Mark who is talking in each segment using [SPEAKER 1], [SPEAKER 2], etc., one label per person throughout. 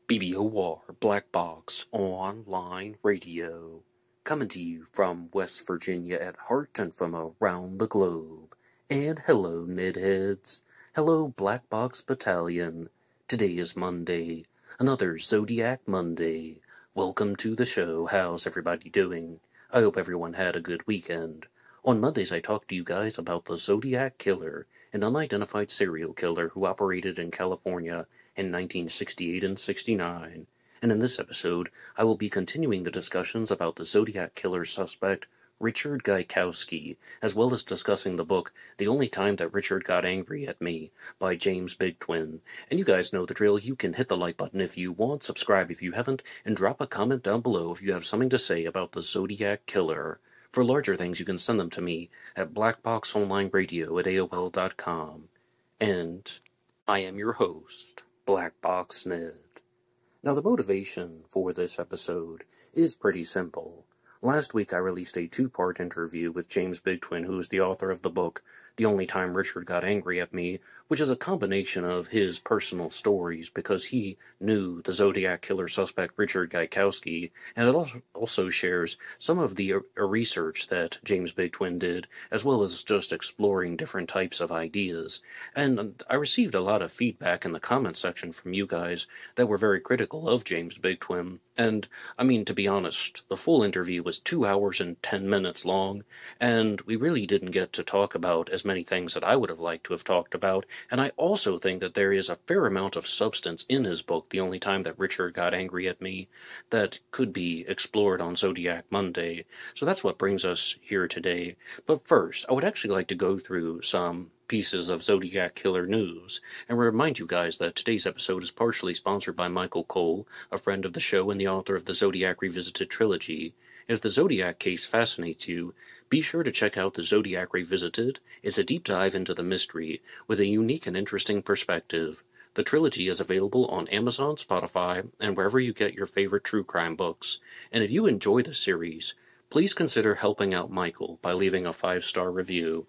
[SPEAKER 1] BBOR, Black Box Online Radio, coming to you from West Virginia at heart and from around the globe. And hello, Nedheads. Hello, Black Box Battalion. Today is Monday, another Zodiac Monday. Welcome to the show. How's everybody doing? I hope everyone had a good weekend. On Mondays, I talk to you guys about the Zodiac Killer, an unidentified serial killer who operated in California in 1968 and 69. And in this episode, I will be continuing the discussions about the Zodiac Killer suspect, Richard Gaikowski, as well as discussing the book The Only Time That Richard Got Angry at Me by James Bigtwin. And you guys know the drill. You can hit the like button if you want, subscribe if you haven't, and drop a comment down below if you have something to say about the Zodiac Killer. For larger things, you can send them to me at blackboxonlineradio@aol.com. And I am your host, Black Box Ned. Now, the motivation for this episode is pretty simple. Last week, I released a two-part interview with James Bigtwin, who is the author of the book The Only Time Richard Got Angry at Me, which is a combination of his personal stories because he knew the Zodiac Killer suspect Richard Gaikowski, and it also shares some of the research that James Bigtwin did, as well as just exploring different types of ideas. And I received a lot of feedback in the comment section from you guys that were very critical of James Bigtwin, and I mean, to be honest, the full interview was 2 hours and 10 minutes long, and we really didn't get to talk about as many things that I would have liked to have talked about, and I also think that there is a fair amount of substance in his book, The Only Time That Richard Got Angry at Me, that could be explored on Zodiac Monday. So that's what brings us here today. But first, I would actually like to go through some pieces of Zodiac Killer news, and remind you guys that today's episode is partially sponsored by Michael Cole, a friend of the show and the author of the Zodiac Revisited trilogy. If the Zodiac case fascinates you, be sure to check out the Zodiac Revisited. It's a deep dive into the mystery with a unique and interesting perspective. The trilogy is available on Amazon, Spotify, and wherever you get your favorite true crime books. And if you enjoy the series, please consider helping out Michael by leaving a 5-star review.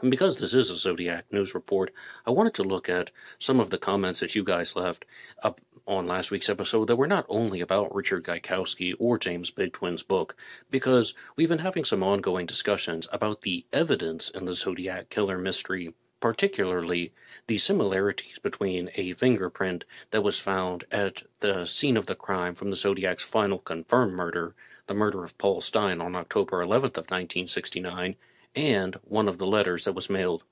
[SPEAKER 1] And because this is a Zodiac news report, I wanted to look at some of the comments that you guys left up on last week's episode that were not only about Richard Gaikowski or James Bigtwin's book, because we've been having some ongoing discussions about the evidence in the Zodiac Killer mystery, particularly the similarities between a fingerprint that was found at the scene of the crime from the Zodiac's final confirmed murder, the murder of Paul Stine on October 11th of 1969, and one of the letters that was mailed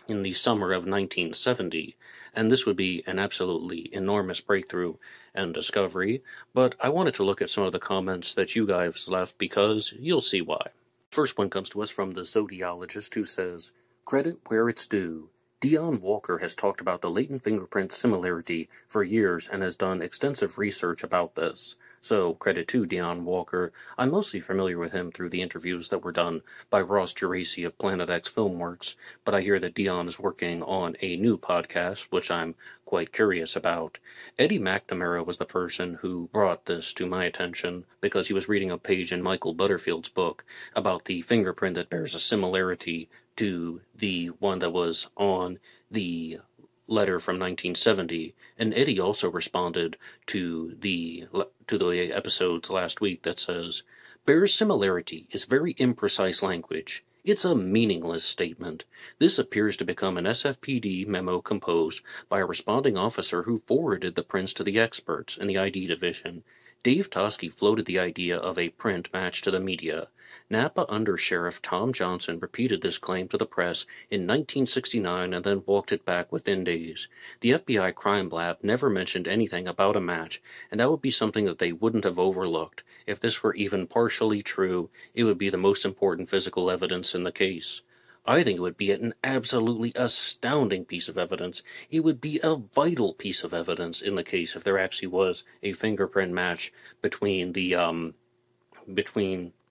[SPEAKER 1] in the summer of 1970, and this would be an absolutely enormous breakthrough and discovery, but I wanted to look at some of the comments that you guys left because you'll see why. First one comes to us from the Zodiologist, who says, "Credit where it's due. Dion Walker has talked about the latent fingerprint similarity for years and has done extensive research about this. So, credit to Dion Walker. I'm mostly familiar with him through the interviews that were done by Ross Geraci of Planet X Filmworks, but I hear that Dion is working on a new podcast, which I'm quite curious about. Eddie McNamara was the person who brought this to my attention because he was reading a page in Michael Butterfield's book about the fingerprint that bears a similarity to the one that was on the letter from 1970, and Eddie also responded to the episodes last week that says, "Bears similarity is very imprecise language. It's a meaningless statement. This appears to become an SFPD memo composed by a responding officer who forwarded the prints to the experts in the ID division. Dave Toschi floated the idea of a print match to the media. Napa Under Sheriff Tom Johnson repeated this claim to the press in 1969 and then walked it back within days. The FBI crime lab never mentioned anything about a match, and that would be something that they wouldn't have overlooked. If this were even partially true, it would be the most important physical evidence in the case. I think it would be an absolutely astounding piece of evidence. It would be a vital piece of evidence in the case if there actually was a fingerprint match between the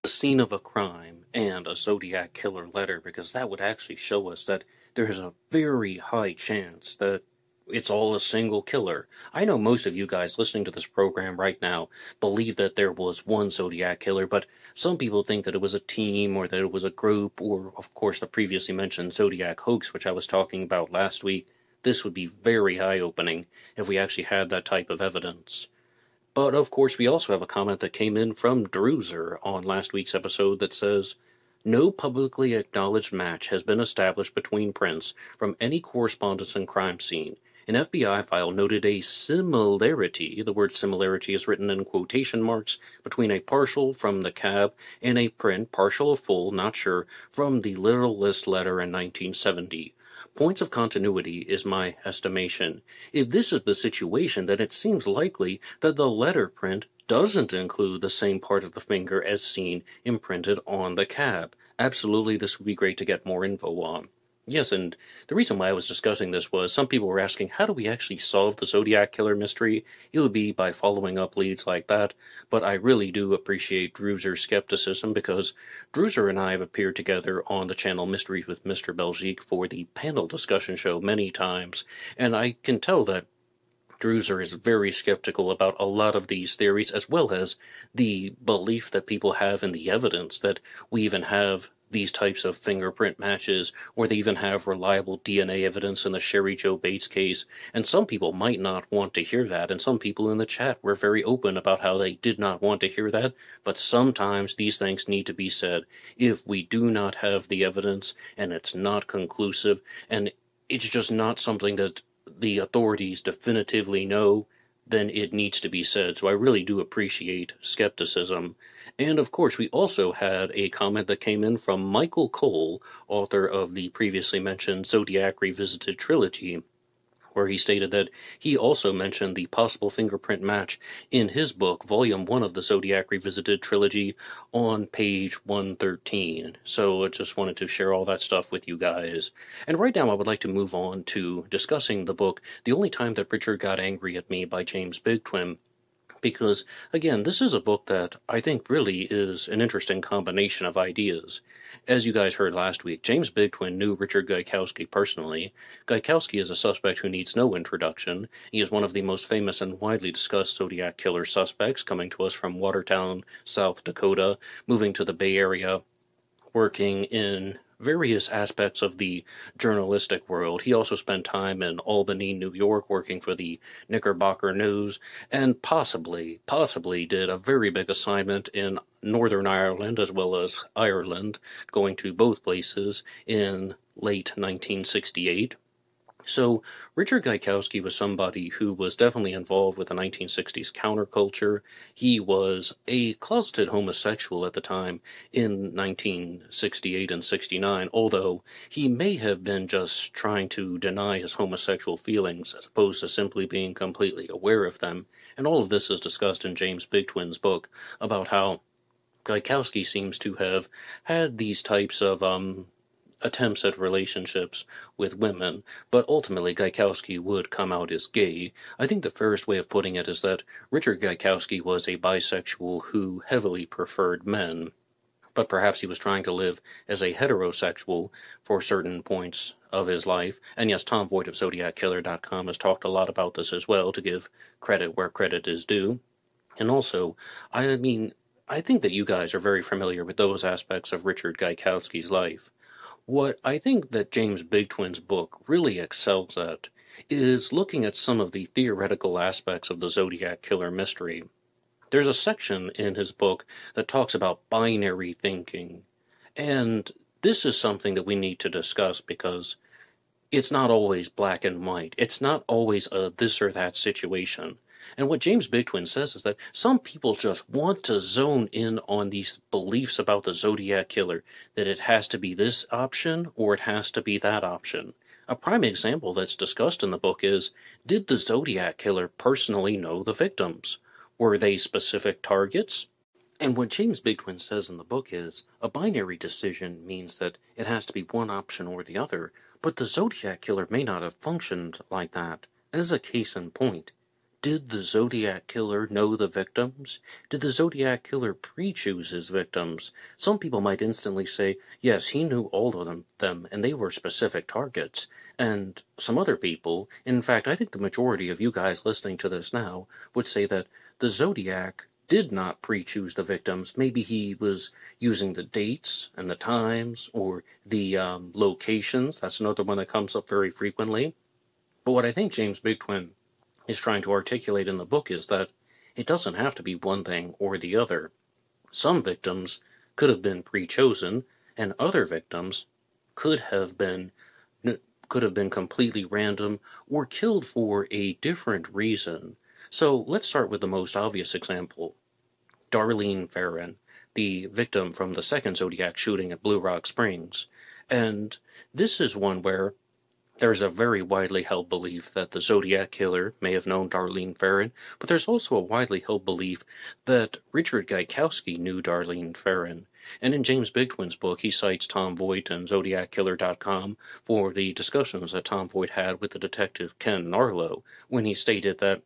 [SPEAKER 1] scene of a crime and a Zodiac Killer letter, because that would actually show us that there is a very high chance that it's all a single killer. I know most of you guys listening to this program right now believe that there was one Zodiac Killer, but some people think that it was a team or that it was a group, or, of course, the previously mentioned Zodiac hoax, which I was talking about last week. this would be very eye-opening if we actually had that type of evidence. But, of course, we also have a comment that came in from Druser on last week's episode that says, "No publicly acknowledged match has been established between prints from any correspondence and crime scene. An FBI file noted a similarity, the word similarity is written in quotation marks, between a partial from the cab and a print, partial or full, not sure, from the Little List letter in 1970. Points of continuity is my estimation. If this is the situation, then it seems likely that the letter print doesn't include the same part of the finger as seen imprinted on the cab. Absolutely, this would be great to get more info on." Yes, and the reason why I was discussing this was some people were asking, how do we actually solve the Zodiac Killer mystery? It would be by following up leads like that, but I really do appreciate Druser's skepticism because Druser and I have appeared together on the channel Mysteries with Mr. Belgique for the panel discussion show many times, and I can tell that Druser is very skeptical about a lot of these theories, as well as the belief that people have in the evidence that we even have these types of fingerprint matches, or they even have reliable DNA evidence in the Sherry Joe Bates case, and some people might not want to hear that, and some people in the chat were very open about how they did not want to hear that, but sometimes these things need to be said. If we do not have the evidence, and it's not conclusive, and it's just not something that the authorities definitively know, then it needs to be said. So I really do appreciate skepticism. And of course, we also had a comment that came in from Michael Cole, author of the previously mentioned Zodiac Revisited trilogy, where he stated that he also mentioned the possible fingerprint match in his book, Volume 1 of the Zodiac Revisited trilogy, on page 113. So I just wanted to share all that stuff with you guys. And right now I would like to move on to discussing the book, The Only Time That Richard Got Angry at Me by James Bigtwin. Because, again, this is a book that I think really is an interesting combination of ideas. As you guys heard last week, James Bigtwin knew Richard Gaikowski personally. Gaikowski is a suspect who needs no introduction. He is one of the most famous and widely discussed Zodiac Killer suspects, coming to us from Watertown, South Dakota, moving to the Bay Area, working in various aspects of the journalistic world. He also spent time in Albany, New York, working for the Knickerbocker News, and possibly did a very big assignment in Northern Ireland as well as Ireland, going to both places in late 1968. So Richard Gaikowski was somebody who was definitely involved with the 1960s counterculture. He was a closeted homosexual at the time in 1968 and 69, although he may have been just trying to deny his homosexual feelings as opposed to simply being completely aware of them. And all of this is discussed in James Bigtwin's book about how Gaikowski seems to have had these types of attempts at relationships with women, but ultimately Gaikowski would come out as gay. I think the fairest way of putting it is that Richard Gaikowski was a bisexual who heavily preferred men, but perhaps he was trying to live as a heterosexual for certain points of his life. And yes, Tom Voigt of ZodiacKiller.com has talked a lot about this as well, to give credit where credit is due. And also, I think that you guys are very familiar with those aspects of Richard Gaikowski's life. What I think that James Bigtwin's book really excels at is looking at some of the theoretical aspects of the Zodiac Killer mystery. There's a section in his book that talks about binary thinking, and this is something that we need to discuss because it's not always black and white. It's not always a this or that situation. And what James Bigtwin says is that some people just want to zone in on these beliefs about the Zodiac Killer, that it has to be this option or it has to be that option. A prime example that's discussed in the book is, did the Zodiac Killer personally know the victims? Were they specific targets? And what James Bigtwin says in the book is, a binary decision means that it has to be one option or the other, but the Zodiac Killer may not have functioned like that. As a case in point, did the Zodiac Killer know the victims? Did the Zodiac Killer pre-choose his victims? Some people might instantly say, yes, he knew all of them, and they were specific targets. And some other people, in fact, I think the majority of you guys listening to this now, would say that the Zodiac did not pre-choose the victims. Maybe he was using the dates and the times, or the locations. That's another one that comes up very frequently. But what I think James Bigtwin is trying to articulate in the book is that it doesn't have to be one thing or the other. Some victims could have been pre-chosen, and other victims could have been completely random or killed for a different reason. So let's start with the most obvious example. Darlene Ferrin, the victim from the second Zodiac shooting at Blue Rock Springs. And this is one where there's a very widely held belief that the Zodiac killer may have known Darlene Ferrin, but there's also a widely held belief that Richard Gaikowski knew Darlene Ferrin. And in James Bigtwin's book, he cites Tom Voigt and ZodiacKiller.com for the discussions that Tom Voigt had with the detective Ken Narlow, when he stated that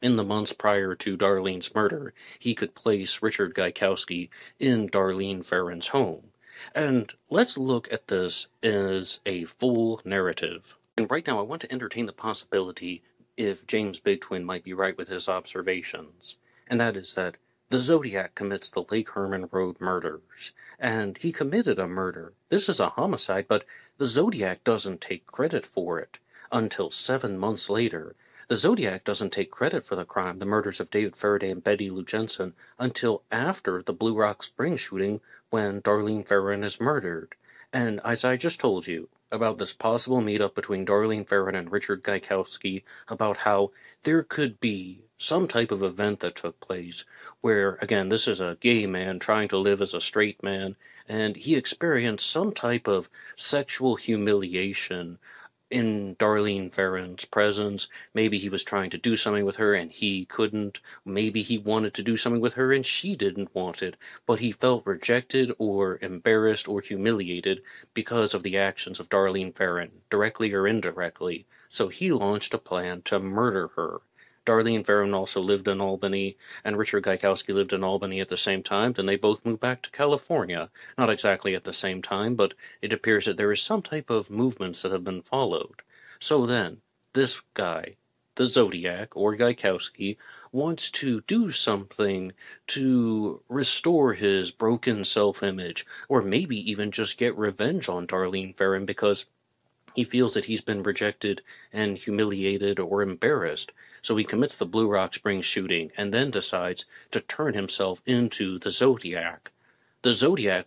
[SPEAKER 1] in the months prior to Darlene's murder, he could place Richard Gaikowski in Darlene Ferrin's home. And let's look at this as a full narrative. And right now I want to entertain the possibility if James Bigtwin might be right with his observations. And that is that the Zodiac commits the Lake Herman Road murders. And he committed a murder. This is a homicide, but the Zodiac doesn't take credit for it until 7 months later. The Zodiac doesn't take credit for the crime, the murders of David Faraday and Betty Lou Jensen, until after the Blue Rock Springs shooting when Darlene Ferrin is murdered. And as I just told you about this possible meetup between Darlene Ferrin and Richard Gaikowski, about how there could be some type of event that took place where, again, this is a gay man trying to live as a straight man, and he experienced some type of sexual humiliation in Darlene Ferrin's presence. Maybe he was trying to do something with her and he couldn't. Maybe he wanted to do something with her and she didn't want it, but he felt rejected or embarrassed or humiliated because of the actions of Darlene Ferrin, directly or indirectly. So he launched a plan to murder her. Darlene Ferrin also lived in Albany, and Richard Gaikowski lived in Albany at the same time. Then they both moved back to California. Not exactly at the same time, but it appears that there is some type of movements that have been followed. So then, this guy, the Zodiac, or Gaikowski, wants to do something to restore his broken self-image, or maybe even just get revenge on Darlene Ferrin because he feels that he's been rejected and humiliated or embarrassed. So he commits the Blue Rock Springs shooting and then decides to turn himself into the Zodiac. The Zodiac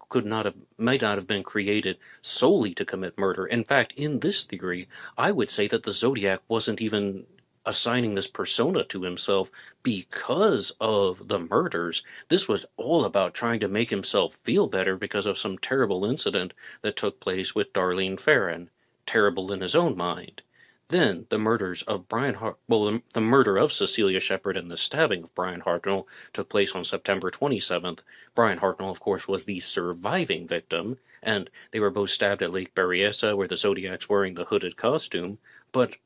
[SPEAKER 1] might not have been created solely to commit murder. In fact, in this theory, I would say that the Zodiac wasn't even assigning this persona to himself because of the murders. This was all about trying to make himself feel better because of some terrible incident that took place with Darlene Ferrin. Terrible in his own mind. Then the murders of the murder of Cecilia Shepard and the stabbing of Brian Hartnell took place on September 27th. Brian Hartnell, of course, was the surviving victim, and they were both stabbed at Lake Berryessa, where the Zodiac's wearing the hooded costume, but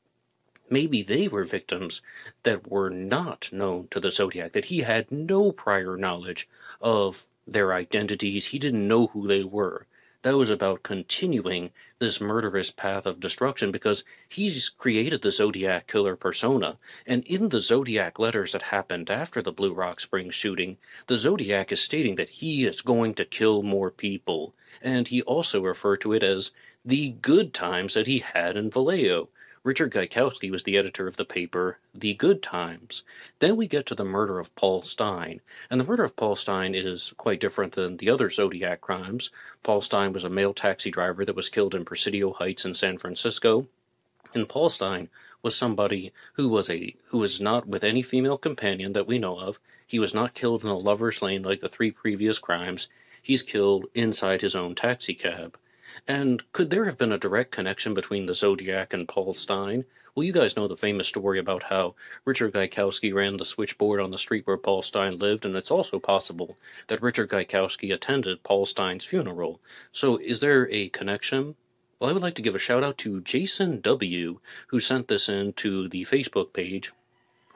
[SPEAKER 1] maybe they were victims that were not known to the Zodiac, that he had no prior knowledge of their identities. He didn't know who they were. That was about continuing this murderous path of destruction because he's created the Zodiac killer persona. And in the Zodiac letters that happened after the Blue Rock Springs shooting, the Zodiac is stating that he is going to kill more people. And he also referred to it as the good times that he had in Vallejo. Richard Gaikowski was the editor of the paper The Good Times. Then we get to the murder of Paul Stine, and the murder of Paul Stine is quite different than the other Zodiac crimes. Paul Stine was a male taxi driver that was killed in Presidio Heights in San Francisco, and Paul Stine was somebody who was not with any female companion that we know of. He was not killed in a lover's lane like the 3 previous crimes. He's killed inside his own taxi cab. And could there have been a direct connection between the Zodiac and Paul Stine? Well, you guys know the famous story about how Richard Gaikowski ran the switchboard on the street where Paul Stine lived, and it's also possible that Richard Gaikowski attended Paul Stine's funeral. So is there a connection? Well, I would like to give a shout out to Jason W., who sent this in to the Facebook page.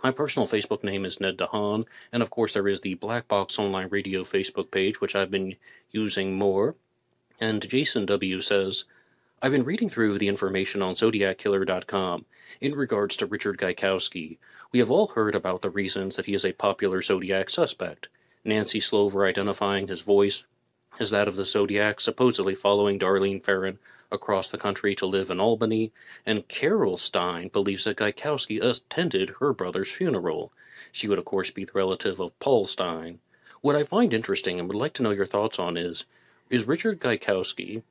[SPEAKER 1] My personal Facebook name is Ned DeHaan, and of course there is the Black Box Online Radio Facebook page, which I've been using more. And Jason W. says, I've been reading through the information on ZodiacKiller.com in regards to Richard Gaikowski. We have all heard about the reasons that he is a popular Zodiac suspect. Nancy Slover identifying his voice as that of the Zodiac, supposedly following Darlene Ferrin across the country to live in Albany, and Carol Stein believes that Gaikowski attended her brother's funeral. She would, of course, be the relative of Paul Stein. What I find interesting and would like to know your thoughts on is Richard Gaikowski,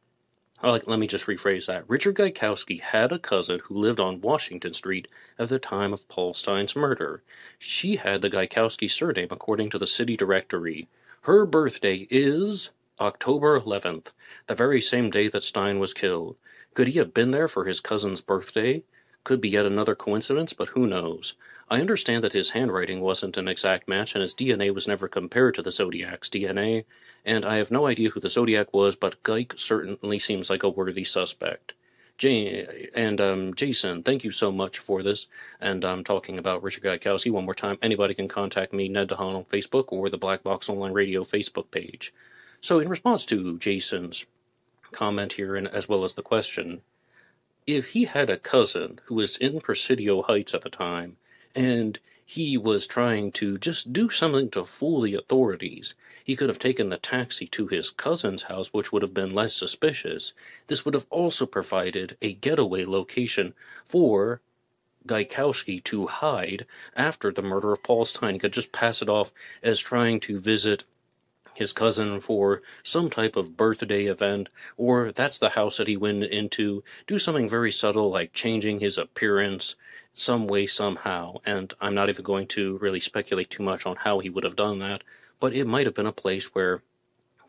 [SPEAKER 1] let me just rephrase that. Richard Gaikowski had a cousin who lived on Washington Street at the time of Paul Stein's murder. She had the Gaikowski surname according to the city directory. Her birthday is October 11th, the very same day that Stein was killed. Could he have been there for his cousin's birthday? Could be yet another coincidence, but who knows? I understand that his handwriting wasn't an exact match, and his DNA was never compared to the Zodiac's DNA, and I have no idea who the Zodiac was, but Gaik certainly seems like a worthy suspect. Jason, thank you so much for this, and I'm talking about Richard Gaikowski one more time. Anybody can contact me, Ned DeHaan, on Facebook, or the Black Box Online Radio Facebook page. So in response to Jason's comment here, and as well as the question, if he had a cousin who was in Presidio Heights at the time, and he was trying to just do something to fool the authorities, he could have taken the taxi to his cousin's house, which would have been less suspicious. This would have also provided a getaway location for Gaikowski to hide after the murder of Paul Stein. He could just pass it off as trying to visit his cousin for some type of birthday event, or that's the house that he went into, do something very subtle like changing his appearance some way, somehow, and I'm not even going to really speculate too much on how he would have done that, but it might have been a place where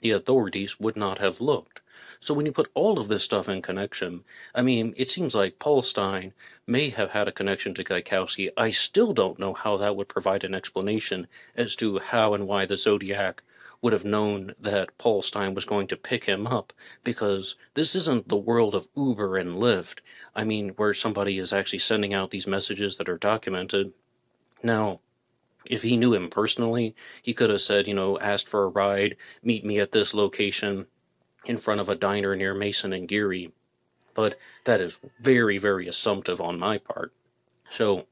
[SPEAKER 1] the authorities would not have looked. So when you put all of this stuff in connection, I mean, it seems like Paul Stein may have had a connection to Gaikowski. I still don't know how that would provide an explanation as to how and why the Zodiac would have known that Paul Stein was going to pick him up, because this isn't the world of Uber and Lyft. I mean, where somebody is actually sending out these messages that are documented. Now, if he knew him personally, he could have said, asked for a ride, meet me at this location in front of a diner near Mason and Geary. But that is very, very assumptive on my part. So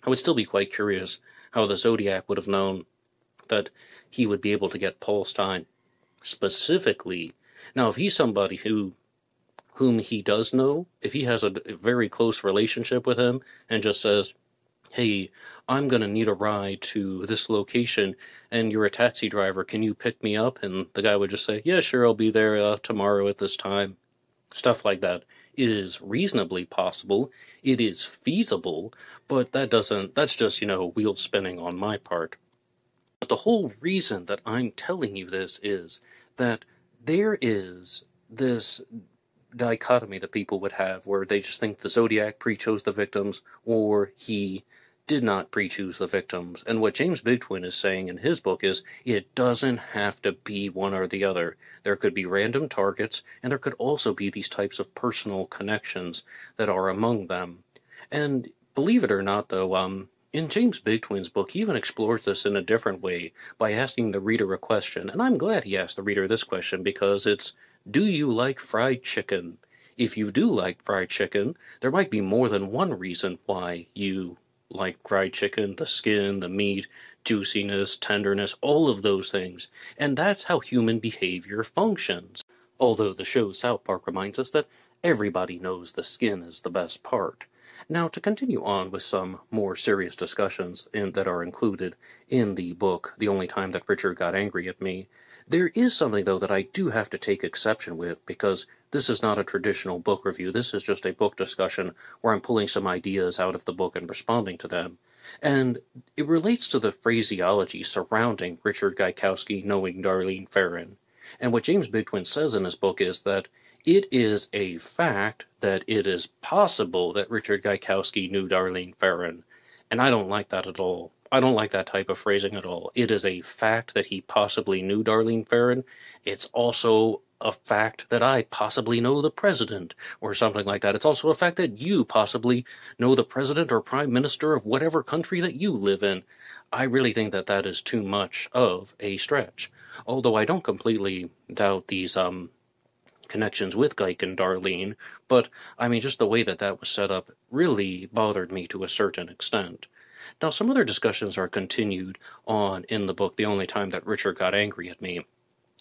[SPEAKER 1] I would still be quite curious how the Zodiac would have known that he would be able to get Paul Stein specifically. Now, if he's somebody whom he does know, if he has a very close relationship with him and just says, hey, I'm going to need a ride to this location, and you're a taxi driver, can you pick me up? And the guy would just say, yeah, sure, I'll be there tomorrow at this time. Stuff like that is reasonably possible. It is feasible, but that's just, wheel spinning on my part. But the whole reason that I'm telling you this is that there is this dichotomy that people would have where they just think the Zodiac pre-chose the victims, or he did not pre-choose the victims. And what James Bigtwin is saying in his book is it doesn't have to be one or the other. There could be random targets, and there could also be these types of personal connections that are among them. And believe it or not, though, in James Bigtwin's book, he even explores this in a different way by asking the reader a question. And I'm glad he asked the reader this question, because it's, do you like fried chicken? If you do like fried chicken, there might be more than one reason why you like fried chicken: the skin, the meat, juiciness, tenderness, all of those things. And that's how human behavior functions. Although the show South Park reminds us that everybody knows the skin is the best part. Now, to continue on with some more serious discussions that are included in the book, The Only Time That Richard Got Angry at Me, there is something, though, that I do have to take exception with, because this is not a traditional book review. This is just a book discussion where I'm pulling some ideas out of the book and responding to them. And it relates to the phraseology surrounding Richard Gaikowski knowing Darlene Ferrin. And what James Bigtwin says in his book is that it is a fact that it is possible that Richard Gaikowski knew Darlene Ferrin. And I don't like that at all. I don't like that type of phrasing at all. It is a fact that he possibly knew Darlene Ferrin. It's also a fact that I possibly know the president, or something like that. It's also a fact that you possibly know the president or prime minister of whatever country that you live in. I really think that that is too much of a stretch. Although I don't completely doubt these connections with Gaik and Darlene, but I mean, just the way that that was set up really bothered me to a certain extent. Now, some other discussions are continued on in the book, The Only Time That Richard Got Angry at Me,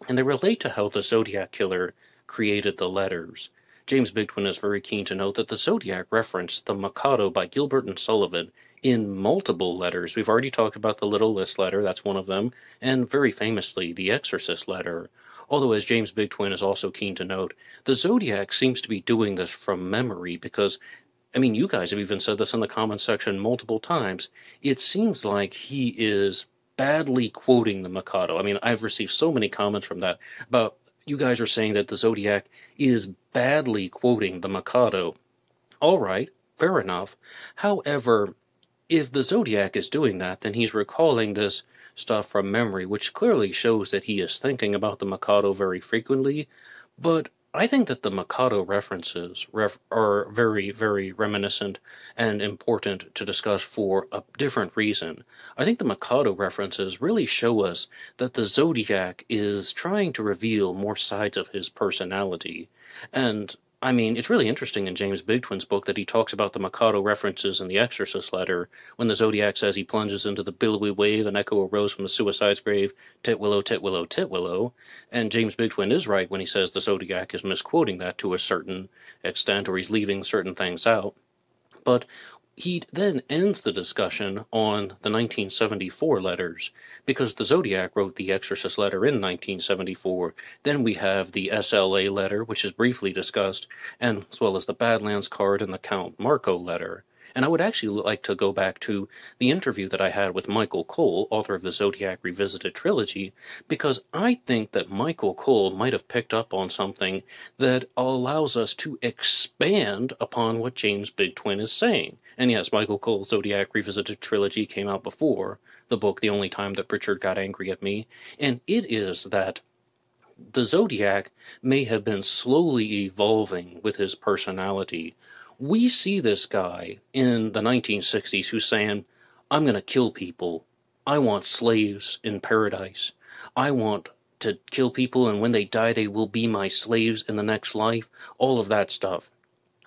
[SPEAKER 1] and they relate to how the Zodiac Killer created the letters. James Bigtwin is very keen to note that the Zodiac referenced The Mikado by Gilbert and Sullivan in multiple letters. We've already talked about the Little List letter, that's one of them, and very famously, the Exorcist letter. Although, as James Bigtwin is also keen to note, the Zodiac seems to be doing this from memory because, I mean, you guys have even said this in the comments section multiple times. It seems like he is badly quoting the Mikado. I mean, I've received so many comments from that about you guys are saying that the Zodiac is badly quoting the Mikado. All right, fair enough. However, if the Zodiac is doing that, then he's recalling this stuff from memory, which clearly shows that he is thinking about the Mikado very frequently. But I think that the Mikado references are very, very reminiscent and important to discuss for a different reason. I think the Mikado references really show us that the Zodiac is trying to reveal more sides of his personality. And I mean, it's really interesting in James Bigtwin's book that he talks about the Mikado references in the Exorcist letter, when the Zodiac says he plunges into the billowy wave, an echo arose from the suicide's grave, titwillow, titwillow, titwillow. And James Bigtwin is right when he says the Zodiac is misquoting that to a certain extent, or he's leaving certain things out. But he then ends the discussion on the 1974 letters, because the Zodiac wrote the Exorcist letter in 1974. Then we have the SLA letter, which is briefly discussed, and as well as the Badlands card and the Count Marco letter. And I would actually like to go back to the interview that I had with Michael Cole, author of the Zodiac Revisited trilogy, because I think that Michael Cole might have picked up on something that allows us to expand upon what James Bigtwin is saying. And yes, Michael Cole's Zodiac Revisited trilogy came out before the book The Only Time That Richard Got Angry at Me, and it is that the Zodiac may have been slowly evolving with his personality. We see this guy in the 1960s who's saying, I'm going to kill people. I want slaves in paradise. I want to kill people, and when they die, they will be my slaves in the next life. All of that stuff.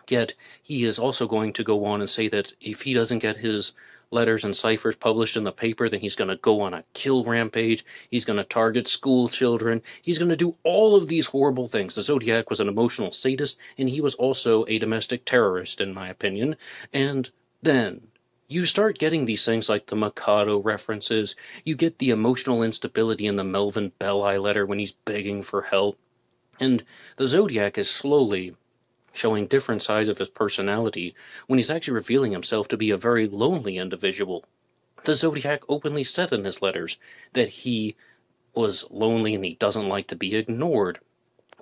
[SPEAKER 1] Yet, he is also going to go on and say that if he doesn't get his letters and ciphers published in the paper, then he's going to go on a kill rampage, he's going to target school children, he's going to do all of these horrible things. The Zodiac was an emotional sadist, and he was also a domestic terrorist, in my opinion. And then you start getting these things like the Mikado references, you get the emotional instability in the Melvin Belli letter when he's begging for help, and the Zodiac is slowly showing different sides of his personality when he's actually revealing himself to be a very lonely individual. The Zodiac openly said in his letters that he was lonely and he doesn't like to be ignored.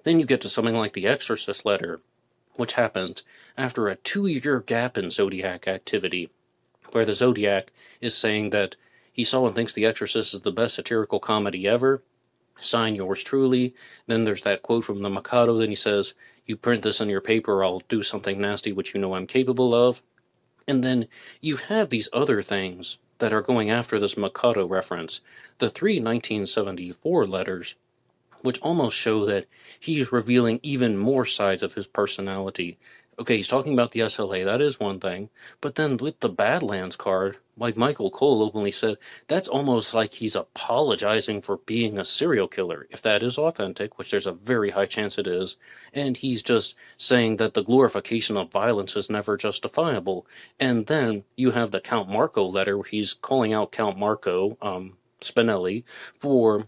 [SPEAKER 1] Then you get to something like the Exorcist letter, which happened after a 2-year gap in Zodiac activity, where the Zodiac is saying that he saw and thinks The Exorcist is the best satirical comedy ever. Sign yours truly. Then there's that quote from the Mikado. Then he says, you print this on your paper, I'll do something nasty which you know I'm capable of. And then you have these other things that are going after this Mikado reference. The 3 1974 letters, which almost show that he's revealing even more sides of his personality. Okay, he's talking about the SLA, that is one thing, but then with the Badlands card, like Michael Cole openly said, that's almost like he's apologizing for being a serial killer, if that is authentic, which there's a very high chance it is, and he's just saying that the glorification of violence is never justifiable. And then you have the Count Marco letter, where he's calling out Count Marco, Spinelli, for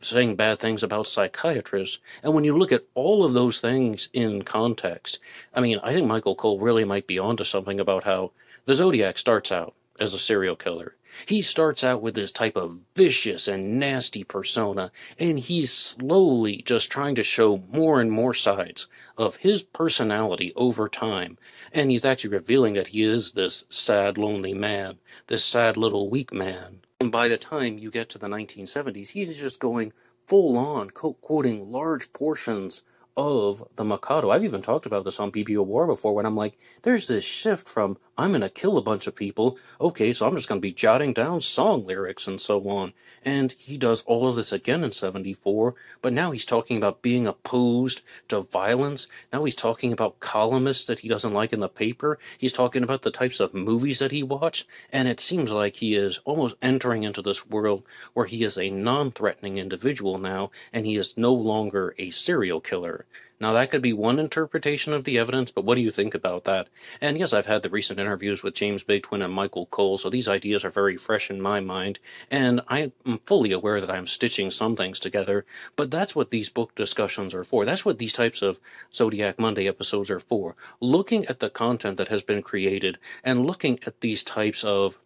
[SPEAKER 1] saying bad things about psychiatrists. And when you look at all of those things in context, I mean, I think Michael Cole really might be onto something about how the Zodiac starts out as a serial killer. He starts out with this type of vicious and nasty persona, and he's slowly just trying to show more and more sides of his personality over time. And he's actually revealing that he is this sad, lonely man, this sad little weak man. And by the time you get to the 1970s, he's just going full-on, quoting large portions of the Mikado. I've even talked about this on BBOR before, when I'm like, there's this shift from, I'm going to kill a bunch of people, okay, so I'm just going to be jotting down song lyrics and so on. And he does all of this again in 74, but now he's talking about being opposed to violence. Now he's talking about columnists that he doesn't like in the paper. He's talking about the types of movies that he watched, and it seems like he is almost entering into this world where he is a non-threatening individual now, and he is no longer a serial killer. Now, that could be one interpretation of the evidence, but what do you think about that? And yes, I've had the recent interviews with James Bigtwin and Michael Cole, so these ideas are very fresh in my mind, and I am fully aware that I'm stitching some things together, but that's what these book discussions are for. That's what these types of Zodiac Monday episodes are for. Looking at the content that has been created, and looking at these types of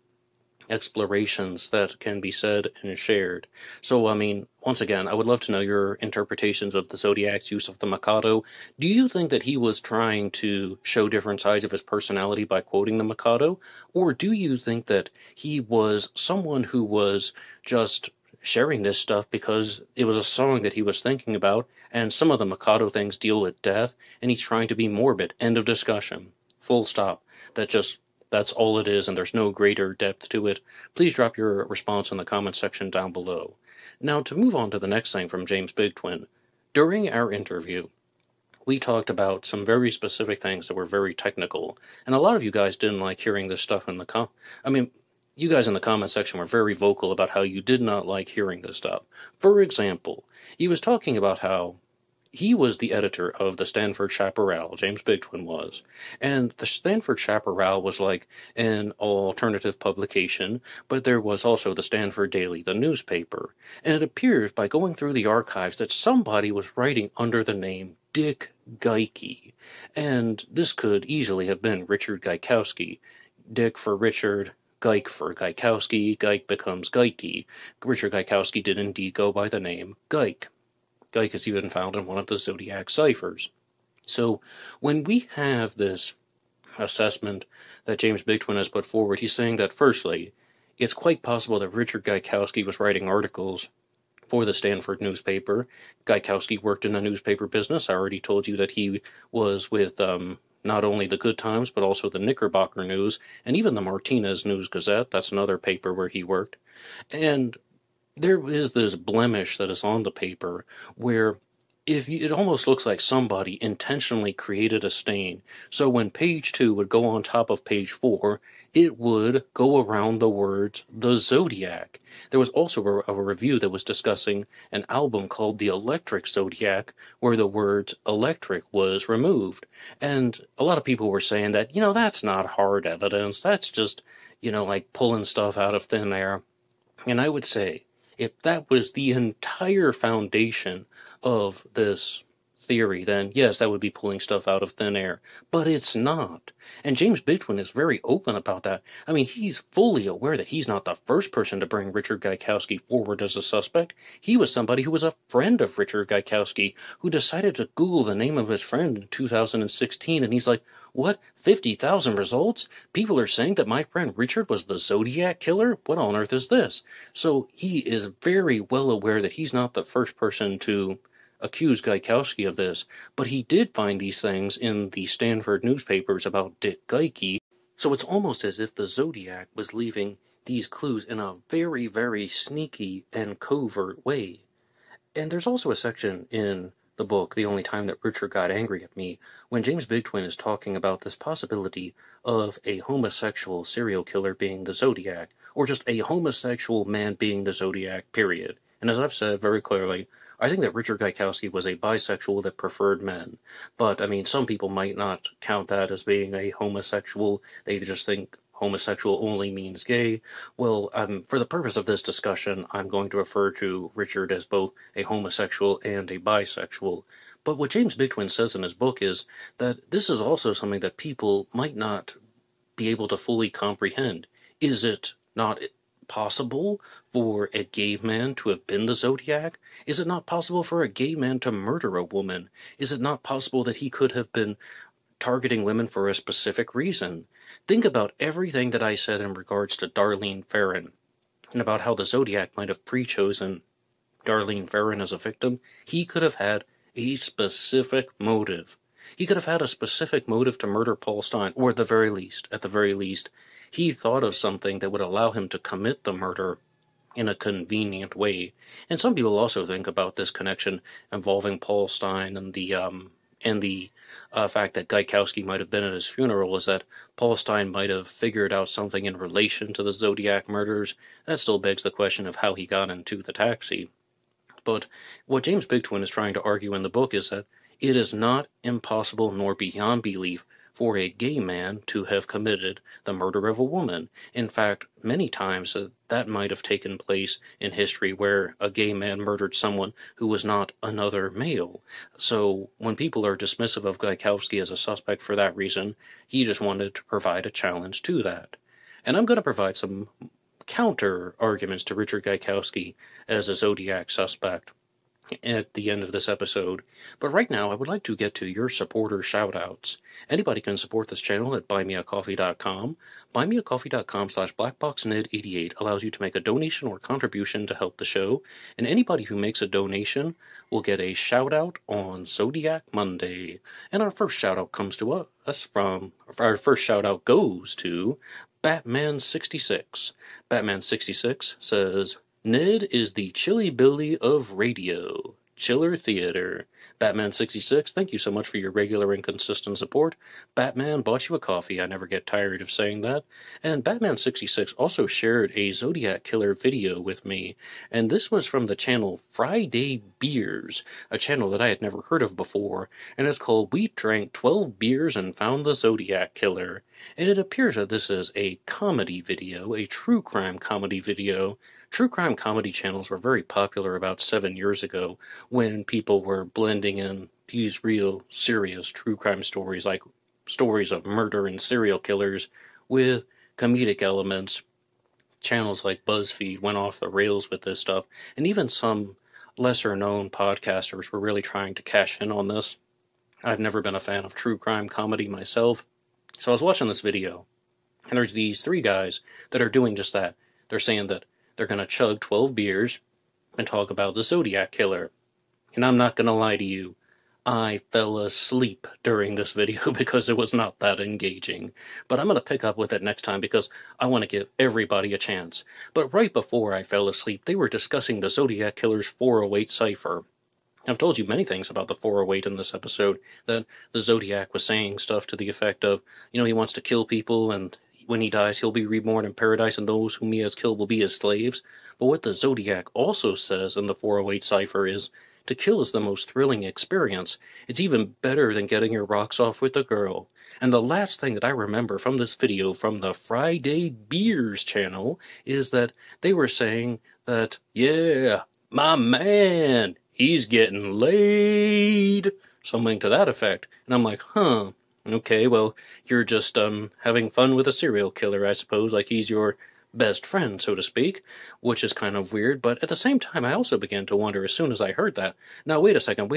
[SPEAKER 1] explorations that can be said and shared. So, I mean, once again, I would love to know your interpretations of the Zodiac's use of the Mikado. Do you think that he was trying to show different sides of his personality by quoting the Mikado? Or do you think that he was someone who was just sharing this stuff because it was a song that he was thinking about, and some of the Mikado things deal with death, and he's trying to be morbid? End of discussion. Full stop. That's all it is, and there's no greater depth to it. Please drop your response in the comment section down below. Now, to move on to the next thing from James Bigtwin. During our interview, we talked about some very specific things that were very technical, and a lot of you guys didn't like hearing this stuff in the you guys in the comment section were very vocal about how you did not like hearing this stuff. For example, he was talking about how he was the editor of the Stanford Chaparral, James Bigtwin was, and the Stanford Chaparral was like an alternative publication, but there was also the Stanford Daily, the newspaper, and it appears by going through the archives that somebody was writing under the name Dick Gaikowski, and this could easily have been Richard Gaikowski. Dick for Richard, Gaik for Gaikowski, Gaik becomes Gaiki. Richard Gaikowski did indeed go by the name Gaik. Gaik is even found in one of the Zodiac ciphers. So when we have this assessment that James Bigtwin has put forward, he's saying that, firstly, it's quite possible that Richard Gaikowski was writing articles for the Stanford newspaper. Gaikowski worked in the newspaper business. I already told you that he was with not only the Good Times, but also the Knickerbocker News, and even the Martinez News Gazette. That's another paper where he worked. And there is this blemish that is on the paper where it almost looks like somebody intentionally created a stain. So when page 2 would go on top of page 4, it would go around the words the Zodiac. There was also a review that was discussing an album called The Electric Zodiac, where the words electric was removed. And a lot of people were saying that, that's not hard evidence. That's just, like pulling stuff out of thin air. And I would say, if that was the entire foundation of this theory, then yes, that would be pulling stuff out of thin air. But it's not. And James Bigtwin is very open about that. I mean, he's fully aware that he's not the first person to bring Richard Gaikowski forward as a suspect. He was somebody who was a friend of Richard Gaikowski who decided to Google the name of his friend in 2016, and he's like, what? 50,000 results? People are saying that my friend Richard was the Zodiac killer? What on earth is this? So he is very well aware that he's not the first person to accuse Gaikowski of this, but he did find these things in the Stanford newspapers about Dick Gaikowski, so it's almost as if the Zodiac was leaving these clues in a very, very sneaky and covert way. And there's also a section in the book, The Only Time That Richard Got Angry at Me, when James Bigtwin is talking about this possibility of a homosexual serial killer being the Zodiac, or just a homosexual man being the Zodiac, period. And as I've said very clearly, I think that Richard Gaikowski was a bisexual that preferred men. But, I mean, some people might not count that as being a homosexual. They just think homosexual only means gay. Well, for the purpose of this discussion, I'm going to refer to Richard as both a homosexual and a bisexual. But what James Bigtwin says in his book is that this is also something that people might not be able to fully comprehend. Is it not possible for a gay man to have been the Zodiac? Is it not possible for a gay man to murder a woman? Is it not possible that he could have been targeting women for a specific reason? Think about everything that I said in regards to Darlene Ferrin, and about how the Zodiac might have pre-chosen Darlene Ferrin as a victim. He could have had a specific motive. He could have had a specific motive to murder Paul Stine, or at the very least, he thought of something that would allow him to commit the murder in a convenient way. And some people also think about this connection involving Paul Stine and the fact that Gaikowski might have been at his funeral, is that Paul Stine might have figured out something in relation to the Zodiac murders. That still begs the question of how he got into the taxi. But what James Bigtwin is trying to argue in the book is that It is not impossible nor beyond belief for a gay man to have committed the murder of a woman. In fact, many times that might have taken place in history where a gay man murdered someone who was not another male. So when people are dismissive of Gaikowski as a suspect for that reason, he just wanted to provide a challenge to that. And I'm going to provide some counter arguments to Richard Gaikowski as a Zodiac suspect at the end of this episode. But right now, I would like to get to your supporter shoutouts. Anybody can support this channel at buymeacoffee.com. Buymeacoffee.com/blackboxned88 allows you to make a donation or contribution to help the show, and anybody who makes a donation will get a shoutout on Zodiac Monday. And our first shoutout comes to us from, our first shoutout goes to Batman66. Batman66 says, Ned is the Chilly Billy of radio. Chiller Theater. Batman66, thank you so much for your regular and consistent support. Batman bought you a coffee. I never get tired of saying that. And Batman66 also shared a Zodiac Killer video with me. And this was from the channel Friday Beers, a channel that I had never heard of before. And it's called We Drank 12 Beers and Found the Zodiac Killer. And it appears that this is a comedy video, a true crime comedy video. True crime comedy channels were very popular about 7 years ago when people were blending in these real serious true crime stories, like stories of murder and serial killers, with comedic elements. Channels like BuzzFeed went off the rails with this stuff, and even some lesser-known podcasters were really trying to cash in on this. I've never been a fan of true crime comedy myself, so I was watching this video, and there's these three guys that are doing just that. They're saying that they're going to chug 12 beers and talk about the Zodiac Killer. And I'm not going to lie to you, I fell asleep during this video because it was not that engaging. But I'm going to pick up with it next time because I want to give everybody a chance. But right before I fell asleep, they were discussing the Zodiac Killer's 408 cipher. I've told you many things about the 408 in this episode, that the Zodiac was saying stuff to the effect of, he wants to kill people, and when he dies, he'll be reborn in paradise, and those whom he has killed will be his slaves. But what the Zodiac also says in the 408 cipher is, to kill is the most thrilling experience. It's even better than getting your rocks off with a girl. And the last thing that I remember from this video from the Friday Beers channel is that they were saying that, yeah, my man, he's getting laid. Something to that effect. And I'm like, huh. Okay, well, you're just, having fun with a serial killer, I suppose, like he's your best friend, so to speak, which is kind of weird, but at the same time, I also began to wonder as soon as I heard that, now, wait a second,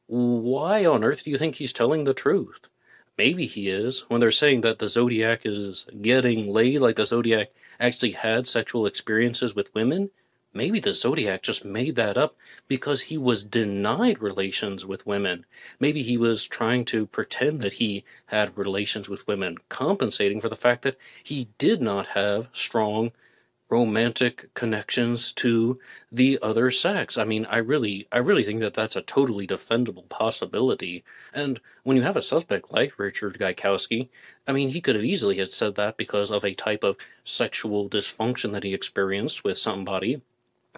[SPEAKER 1] why on earth do you think he's telling the truth? Maybe he is, when they're saying that the Zodiac is getting laid, like the Zodiac actually had sexual experiences with women. Maybe the Zodiac just made that up because he was denied relations with women. Maybe he was trying to pretend that he had relations with women, compensating for the fact that he did not have strong romantic connections to the other sex. I mean, I really think that that's a totally defendable possibility. And when you have a suspect like Richard Gaikowski, I mean, he could have easily had said that because of a type of sexual dysfunction that he experienced with somebody.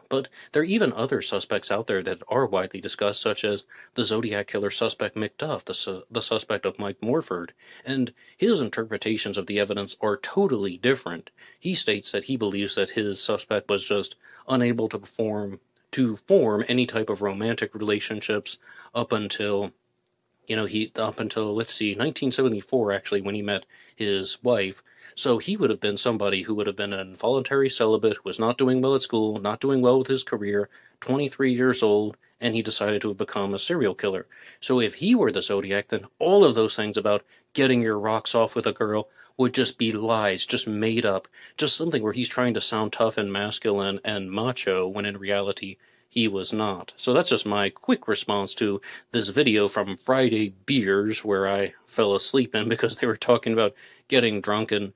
[SPEAKER 1] But there are even other suspects out there that are widely discussed, such as the Zodiac Killer suspect McDuff, the suspect of Mike Morford, and his interpretations of the evidence are totally different. He states that he believes that his suspect was just unable to form any type of romantic relationships up until, let's see, 1974, actually, when he met his wife. So he would have been somebody who would have been an involuntary celibate, was not doing well at school, not doing well with his career, 23 years old, and he decided to have become a serial killer. So if he were the Zodiac, then all of those things about getting your rocks off with a girl would just be lies, just made up, just something where he's trying to sound tough and masculine and macho, when in reality he was not. So that's just my quick response to this video from Friday Beers, where I fell asleep in because they were talking about getting drunk and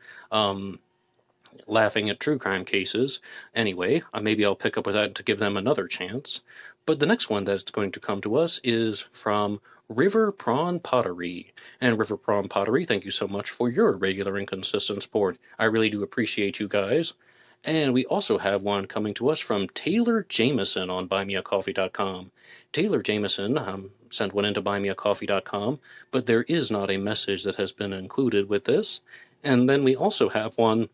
[SPEAKER 1] laughing at true crime cases. Anyway, maybe I'll pick up with that to give them another chance. But the next one that's going to come to us is from River Prawn Pottery. And River Prawn Pottery, thank you so much for your regular and consistent support. I really do appreciate you guys. And we also have one coming to us from Taylor Jameson on buymeacoffee.com. Taylor Jameson sent one into buymeacoffee.com, but there is not a message that has been included with this. And then we also have one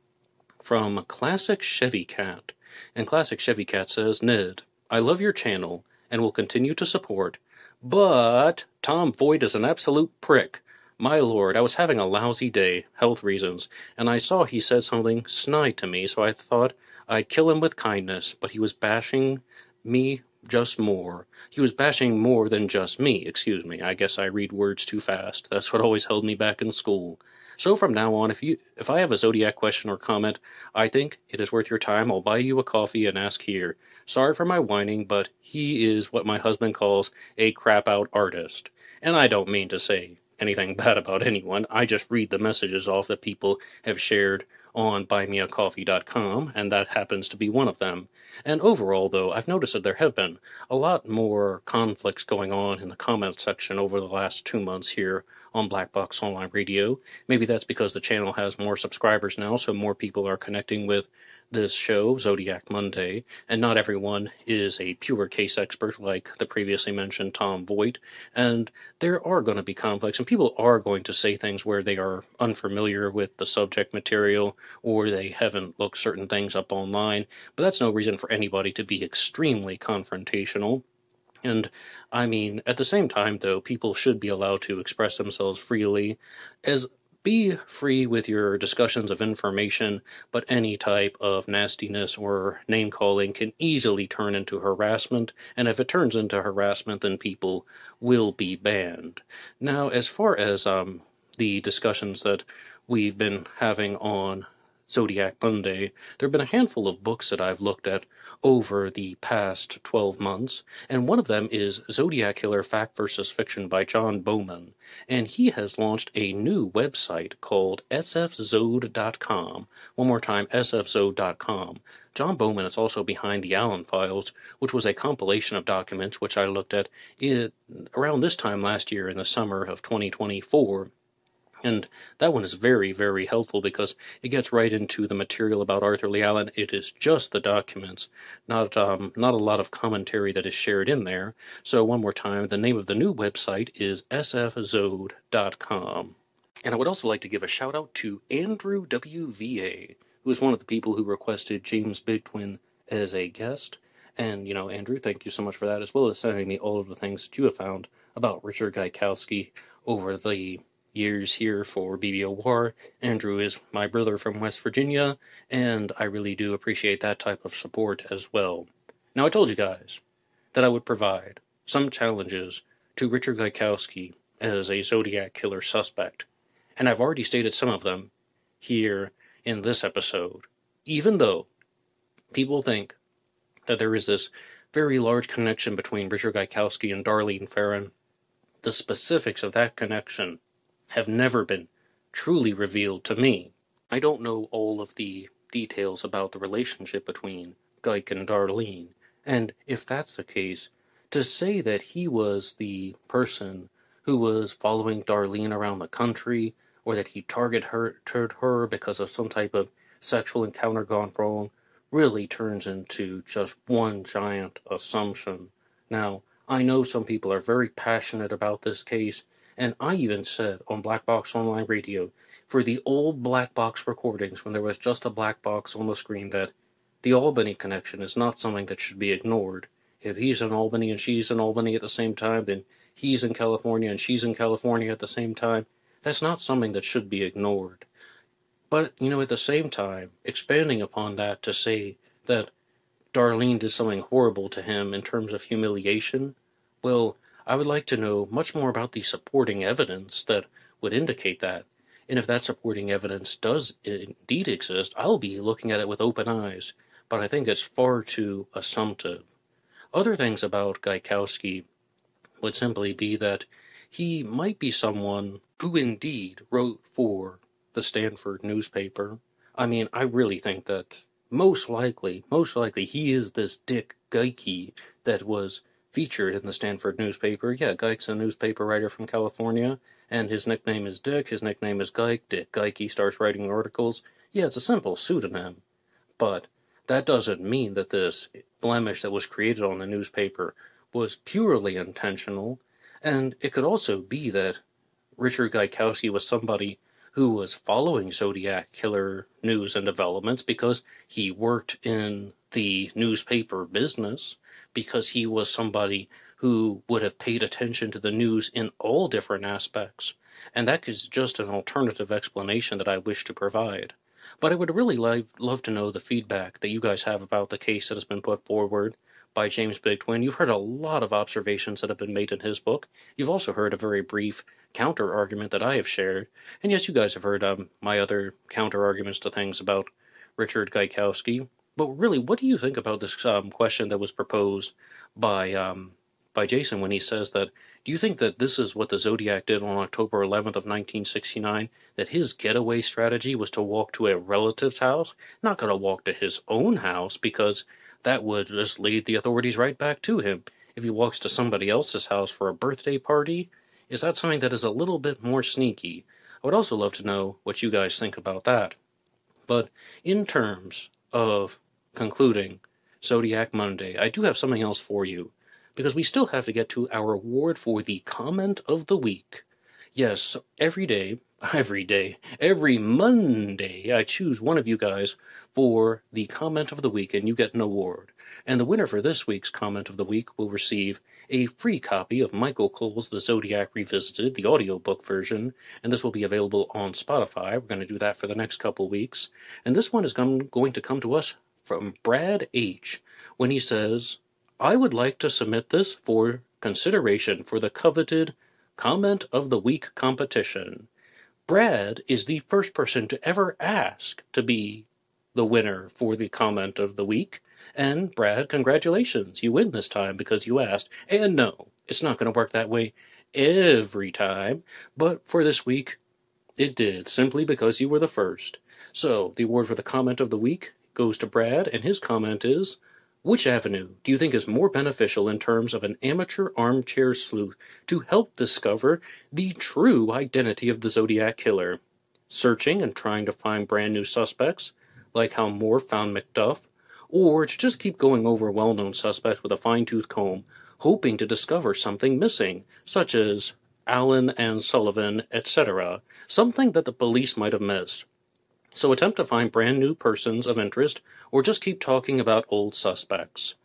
[SPEAKER 1] from Classic Chevy Cat. And Classic Chevy Cat says, Ned, I love your channel and will continue to support, but Tom Voigt is an absolute prick. My lord, I was having a lousy day, health reasons, and I saw he said something snide to me, so I thought I'd kill him with kindness, but he was bashing me just more. He was bashing more than just me, excuse me. I guess I read words too fast. That's what always held me back in school. So from now on, if I have a Zodiac question or comment I think it is worth your time, I'll buy you a coffee and ask here. Sorry for my whining, but he is what my husband calls a crap-out artist. And I don't mean to say anything bad about anyone. I just read the messages off that people have shared on buymeacoffee.com, and that happens to be one of them. And overall, though, I've noticed that there have been a lot more conflicts going on in the comment section over the last 2 months here on Black Box Online Radio. Maybe that's because the channel has more subscribers now, so more people are connecting with this show, Zodiac Monday, and not everyone is a pure case expert like the previously mentioned Tom Voigt, and there are going to be conflicts, and people are going to say things where they are unfamiliar with the subject material, or they haven't looked certain things up online, but that's no reason for anybody to be extremely confrontational. And, I mean, at the same time, though, people should be allowed to express themselves freely, be free with your discussions of information, but any type of nastiness or name-calling can easily turn into harassment, and if it turns into harassment, then people will be banned. Now, as far as the discussions that we've been having on Zodiac Monday, there have been a handful of books that I've looked at over the past 12 months, and one of them is Zodiac Killer Fact vs. Fiction by John Bowman, and he has launched a new website called sfzode.com. One more time, sfzode.com. John Bowman is also behind the Allen Files, which was a compilation of documents which I looked at around this time last year in the summer of 2024. And that one is very, very helpful because it gets right into the material about Arthur Lee Allen. It is just the documents, not a lot of commentary that is shared in there. So one more time, the name of the new website is sfzode.com. And I would also like to give a shout out to Andrew WVA, who is one of the people who requested James Bigtwin as a guest. And, Andrew, thank you so much for that, as well as sending me all of the things that you have found about Richard Gaikowski over the years here for BBOR. Andrew is my brother from West Virginia, and I really do appreciate that type of support as well. Now, I told you guys that I would provide some challenges to Richard Gaikowski as a Zodiac killer suspect, and I've already stated some of them here in this episode, even though people think that there is this very large connection between Richard Gaikowski and Darlene Ferrin. The specifics of that connection have never been truly revealed to me. I don't know all of the details about the relationship between Gaik and Darlene, and if that's the case, to say that he was the person who was following Darlene around the country, or that he targeted her because of some type of sexual encounter gone wrong, really turns into just one giant assumption. Now, I know some people are very passionate about this case, and I even said on Black Box Online Radio, for the old Black Box recordings, when there was just a black box on the screen, that the Albany connection is not something that should be ignored. If he's in Albany and she's in Albany at the same time, then he's in California and she's in California at the same time. That's not something that should be ignored. But, at the same time, expanding upon that to say that Darlene did something horrible to him in terms of humiliation, well, I would like to know much more about the supporting evidence that would indicate that. And if that supporting evidence does indeed exist, I'll be looking at it with open eyes. But I think it's far too assumptive. Other things about Gaikowski would simply be that he might be someone who indeed wrote for the Stanford newspaper. I mean, I really think that most likely, he is this Dick Gaike that was featured in the Stanford newspaper. Yeah, Gaik's a newspaper writer from California, and his nickname is Dick, his nickname is Gaik. Dick Gaike starts writing articles. Yeah, it's a simple pseudonym. But that doesn't mean that this blemish that was created on the newspaper was purely intentional, and it could also be that Richard Gaikowski was somebody who was following Zodiac Killer news and developments because he worked in the newspaper business, because he was somebody who would have paid attention to the news in all different aspects, and that is just an alternative explanation that I wish to provide. But I would really love to know the feedback that you guys have about the case that has been put forward by James Bigtwin. You've heard a lot of observations that have been made in his book. You've also heard a very brief counter-argument that I have shared. And yes, you guys have heard my other counter-arguments to things about Richard Gaikowski. But really, what do you think about this question that was proposed by Jason when he says that, do you think that this is what the Zodiac did on October 11th of 1969, that his getaway strategy was to walk to a relative's house, not going to walk to his own house, because that would just lead the authorities right back to him. If he walks to somebody else's house for a birthday party, is that something that is a little bit more sneaky? I would also love to know what you guys think about that. But in terms of concluding Zodiac Monday, I do have something else for you, because we still have to get to our award for the comment of the week. Yes, every Monday, I choose one of you guys for the comment of the week, and you get an award. And the winner for this week's comment of the week will receive a free copy of Michael Cole's The Zodiac Revisited, the audiobook version, and this will be available on Spotify. We're going to do that for the next couple weeks. And this one is going to come to us from Brad H. when he says, I would like to submit this for consideration for the coveted Comment of the Week competition. Brad is the first person to ever ask to be the winner for the Comment of the Week. And Brad, congratulations, you win this time because you asked. And no, it's not going to work that way every time, but for this week, it did, simply because you were the first. So, the award for the Comment of the Week goes to Brad, and his comment is, which avenue do you think is more beneficial in terms of an amateur armchair sleuth to help discover the true identity of the Zodiac Killer? Searching and trying to find brand new suspects, like how Moore found Macduff, or to just keep going over well-known suspects with a fine-tooth comb, hoping to discover something missing, such as Allen and Sullivan, etc., something that the police might have missed. So attempt to find brand new persons of interest, or just keep talking about old suspects.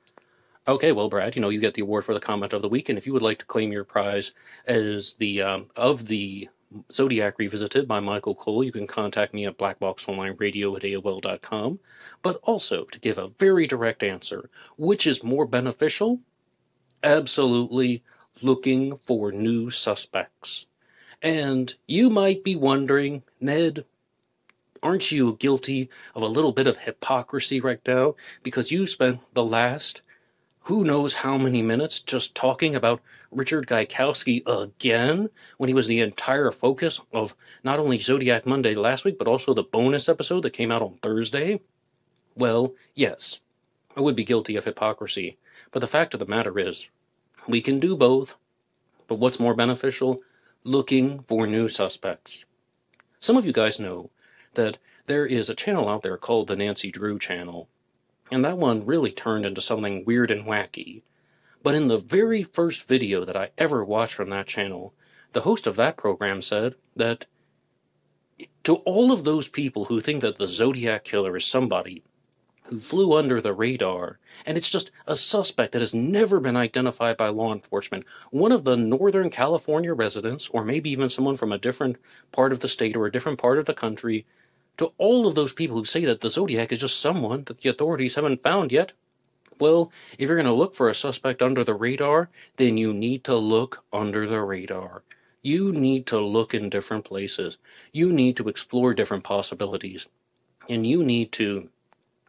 [SPEAKER 1] Okay, well, Brad, you get the award for the comment of the week, and if you would like to claim your prize as the Zodiac Revisited by Michael Cole, you can contact me at blackboxonlineradio@AOL.com. But also, to give a very direct answer, which is more beneficial? Absolutely looking for new suspects. And you might be wondering, Ned, aren't you guilty of a little bit of hypocrisy right now? Because you spent the last who knows how many minutes just talking about Richard Gaikowski again, when he was the entire focus of not only Zodiac Monday last week, but also the bonus episode that came out on Thursday? Well, yes, I would be guilty of hypocrisy. But the fact of the matter is, we can do both. But what's more beneficial? Looking for new suspects. Some of you guys know that there is a channel out there called the Nancy Drew channel, and that one really turned into something weird and wacky. But in the very first video that I ever watched from that channel, the host of that program said that to all of those people who think that the Zodiac Killer is somebody who flew under the radar, and it's just a suspect that has never been identified by law enforcement, one of the Northern California residents, or maybe even someone from a different part of the state or a different part of the country, to all of those people who say that the Zodiac is just someone that the authorities haven't found yet, well, if you're going to look for a suspect under the radar, then you need to look under the radar. You need to look in different places. You need to explore different possibilities. And you need to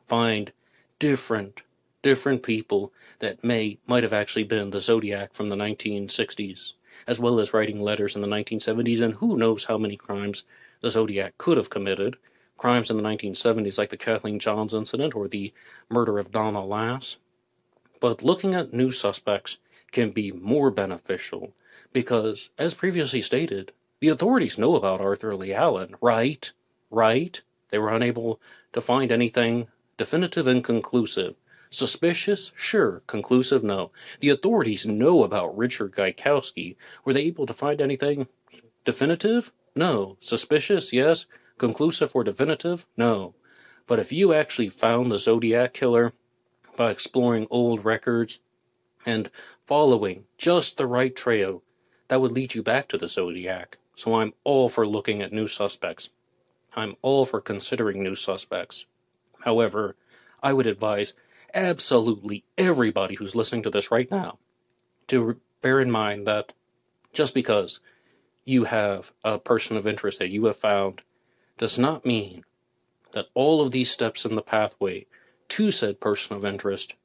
[SPEAKER 1] find different people that might have actually been the Zodiac from the 1960s, as well as writing letters in the 1970s, and who knows how many crimes the Zodiac could have committed. Crimes in the 1970s like the Kathleen Johns incident or the murder of Donna Lass. But looking at new suspects can be more beneficial because, as previously stated, the authorities know about Arthur Lee Allen, right? They were unable to find anything Definitive and conclusive. Suspicious? Sure. Conclusive? No. The authorities know about Richard Gaikowski. Were they able to find anything definitive? No. Suspicious? Yes. Conclusive or definitive? No. But if you actually found the Zodiac killer by exploring old records and following just the right trail, that would lead you back to the Zodiac. So I'm all for looking at new suspects. I'm all for considering new suspects. However, I would advise absolutely everybody who's listening to this right now to bear in mind that just because you have a person of interest that you have found does not mean that all of these steps in the pathway to said person of interest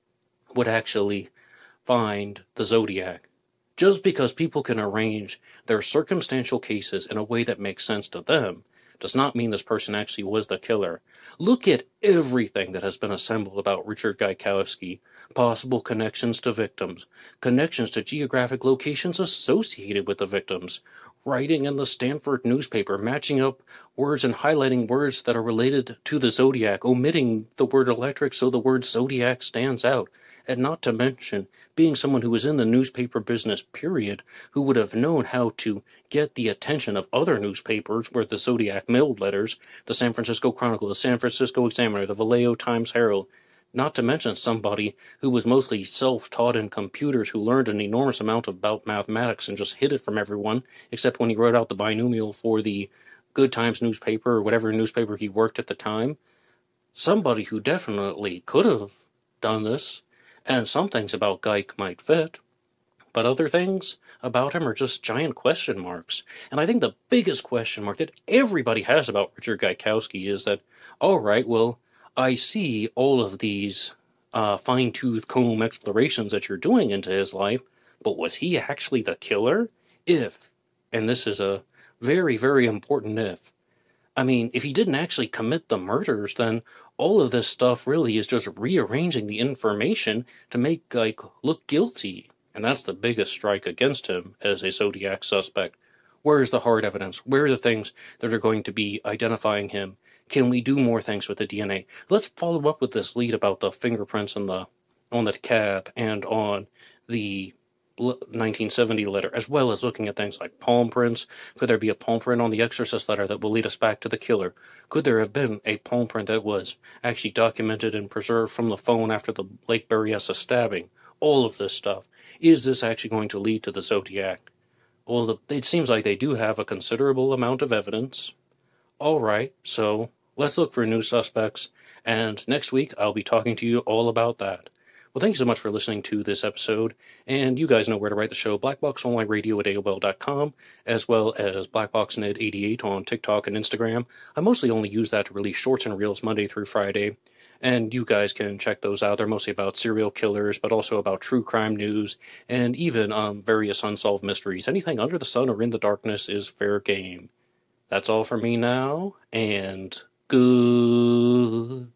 [SPEAKER 1] would actually find the Zodiac. Just because people can arrange their circumstantial cases in a way that makes sense to them does not mean this person actually was the killer. Look at everything that has been assembled about Richard Gaikowski. Possible connections to victims, connections to geographic locations associated with the victims, writing in the Stanford newspaper, matching up words and highlighting words that are related to the Zodiac, omitting the word electric so the word Zodiac stands out. And not to mention, being someone who was in the newspaper business, period, who would have known how to get the attention of other newspapers where the Zodiac mailed letters, the San Francisco Chronicle, the San Francisco Examiner, the Vallejo Times-Herald, not to mention somebody who was mostly self-taught in computers, who learned an enormous amount about mathematics and just hid it from everyone, except when he wrote out the binomial for the Good Times newspaper or whatever newspaper he worked at the time. Somebody who definitely could have done this. And some things about Geik might fit, but other things about him are just giant question marks. And I think the biggest question mark that everybody has about Richard Gaikowski is that, all right, well, I see all of these fine-tooth comb explorations that you're doing into his life, but was he actually the killer? If, and this is a very, very important if, I mean, if he didn't actually commit the murders, then all of this stuff really is just rearranging the information to make Geik look guilty. And that's the biggest strike against him as a Zodiac suspect. Where is the hard evidence? Where are the things that are going to be identifying him? Can we do more things with the DNA? Let's follow up with this lead about the fingerprints on the cab and on the 1970 letter, as well as looking at things like palm prints. Could there be a palm print on the Exorcist letter that will lead us back to the killer? Could there have been a palm print that was actually documented and preserved from the phone after the Lake Berryessa stabbing? All of this stuff. Is this actually going to lead to the Zodiac? Well, it seems like they do have a considerable amount of evidence. All right, so let's look for new suspects, and next week I'll be talking to you all about that. Well, thank you so much for listening to this episode, and you guys know where to write the show, blackboxonlineradio@AOL.com, as well as blackboxned88 on TikTok and Instagram. I mostly only use that to release shorts and reels Monday through Friday, and you guys can check those out. They're mostly about serial killers, but also about true crime news, and even various unsolved mysteries. Anything under the sun or in the darkness is fair game. That's all for me now, and goodbye.